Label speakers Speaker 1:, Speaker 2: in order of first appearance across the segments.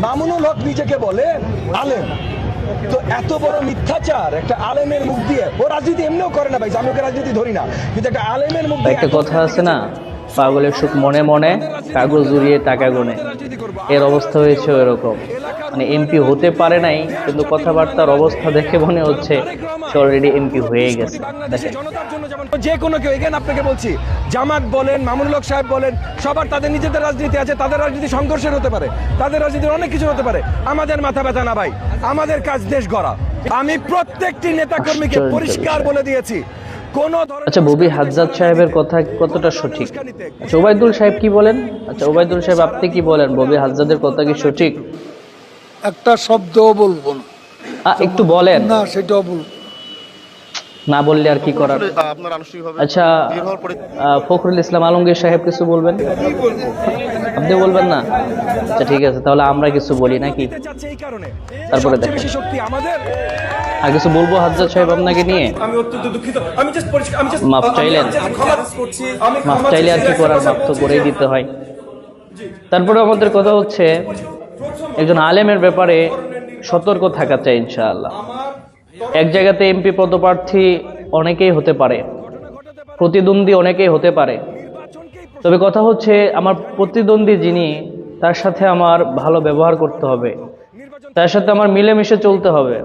Speaker 1: মামুনুল হক নিজেকে বলে আলেম, তো এত বড় মিথ্যাচার একটা আলেমের মুখ দিয়ে, ও রাজনীতি এমনিও করে না ভাই, আমি ওকে রাজনীতি ধরি না, কিন্তু একটা আলেমের মুখ দিয়ে
Speaker 2: একটা কথা আছে না, পাগলের সুখ মনে মনে, কাগজ উড়িয়ে টাকা গুনে। এর অবস্থা হয়েছে এরকম, মানে এমপি হতে পারে নাই, কিন্তু কথাবার্তার অবস্থা দেখে মনে হচ্ছে সে অলরেডি এমপি হয়ে গেছে।
Speaker 1: জনতার জন্য যেমন যে কোনো কেউ, এখানে আপনাকে বলছি, জামাত বলেন, মামুনুল হক সাহেব বলেন, সবার তাদের নিজেদের রাজনীতি আছে, তাদের রাজনীতি সংঘর্ষের হতে পারে, তাদের রাজনীতির অনেক কিছু হতে পারে। আমাদের মাথা ব্যথা না ভাই, আমাদের কাজ দেশ গড়া। আমি প্রত্যেকটি নেতা কর্মীকে পরিষ্কার বলে দিয়েছি,
Speaker 2: আচ্ছা, ববি হাজ্জাদ সাহেবের কথা কতটা সঠিক? আচ্ছা, ওবায়দুল সাহেব কি বলেন? আচ্ছা, ওবায়দুল সাহেব আপনি কি বলেন, ববি হাজ্জাদের কথা কি সঠিক?
Speaker 3: একটা শব্দও বলবো না।
Speaker 2: একটু বলেন
Speaker 3: না, সেটাও বলবো
Speaker 2: না, বললে আর কি করার। আচ্ছা, ফখরুল ইসলাম আলমগীর সাহেব কিছু বলবেন? আপনি বলবেন না? আচ্ছা ঠিক আছে, তাহলে আমরা কিছু বলি নাকি? তারপরে দেখেন আর কিছু বলবো হাজ্জাদ সাহেব আপনাকে নিয়ে।
Speaker 4: আমি অত্যন্ত দুঃখিত, আমি জাস্ট
Speaker 2: মাফ চাইলেন? মাফ চাইলে আর কি করার, মাফ তো করেই দিতে হয়। তারপরে আমাদের কথা হচ্ছে, একজন আলেমের ব্যাপারে সতর্ক থাকা চাই ইনশাআল্লাহ। এক জায়গাতে এমপি পদপ্রার্থী অনেকেই হতে পারে, প্রতিদ্বন্দ্বী অনেকেই হতে পারে, তবে কথা হচ্ছে আমার প্রতিদ্বন্দ্বী যিনি, তার সাথে আমার ভালো ব্যবহার করতে হবে, তার সাথে আমার মিলেমিশে চলতে হবে।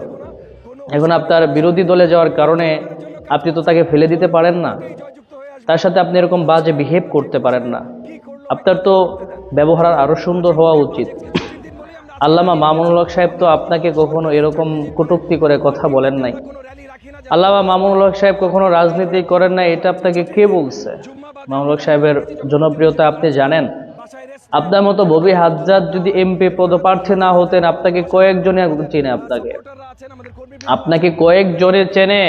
Speaker 2: এখন আপনার বিরোধী দলে যাওয়ার কারণে আপনি তো তাকে ফেলে দিতে পারেন না, তার সাথে আপনি এরকম বাজে বিহেভ করতে পারেন না। আপনার তো ব্যবহার আরো সুন্দর হওয়া উচিত। আল্লামা মামুনুল হক সাহেব তো আপনাকে কখনো এরকম কটূক্তি করে কথা বলেন নাই। আল্লামা মামুনুল হক সাহেব কখনো রাজনীতি করেন নাই, এটা আপনাকে কে বলছে? মামুনুল হক সাহেবের জনপ্রিয়তা আপনি জানেন? আপনার মতো ববি হাজ্জাদ যদি এমপি পদপ্রার্থী না হতেন, আপনাকে কয়েকজনে চেনে, আপনাকে কয়েকজনে চেনে।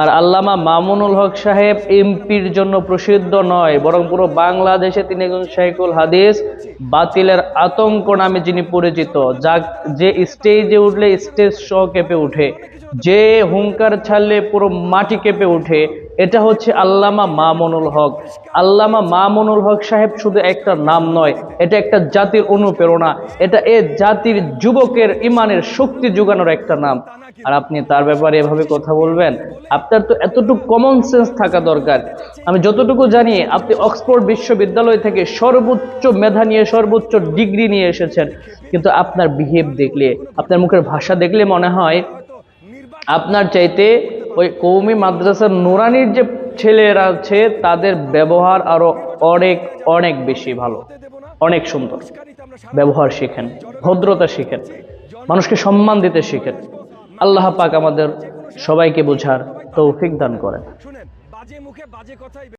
Speaker 2: আর আল্লামা মামুনুল হক সাহেব এমপির জন্য প্রসিদ্ধ নয়, বরং পুরো বাংলাদেশে তিনি একজন শাইখুল হাদিস, বাতিলের আতঙ্ক নামে যিনি পরিচিত, যে স্টেজে উঠলে স্টেজ সহ কেঁপে উঠে, যে হুঙ্কার ছাড়লে পুরো মাটি কেঁপে উঠে, এটা হচ্ছে আল্লামা মামুনুল হক। আল্লামা মামুনুল হক সাহেব শুধু একটা নাম নয়, এটা একটা জাতির অনুপ্রেরণা, এটা এ জাতির যুবকের ইমানের শক্তি যোগানোর একটা নাম। আর আপনি তার ব্যাপারে এভাবে কথা বলবেন? আপনার তো এতটুকু কমন সেন্স থাকা দরকার। আমি যতটুকু জানি, আপনি অক্সফোর্ড বিশ্ববিদ্যালয় থেকে সর্বোচ্চ মেধা নিয়ে, সর্বোচ্চ ডিগ্রি নিয়ে এসেছেন, কিন্তু আপনার বিহেভ দেখলে, আপনার মুখের ভাষা দেখলে মনে হয় আপনার চাইতে ওই কওমি মাদ্রাসার নুরানির যে ছেলেরা আছে তাদের ব্যবহার আরো অনেক অনেক বেশি ভালো, অনেক সুন্দর। ব্যবহার শিখেন, ভদ্রতা শিখেন, মানুষকে সম্মান দিতে শিখেন। আল্লাহ পাক আমাদের সবাইকে বোঝার তৌফিক দান করেন।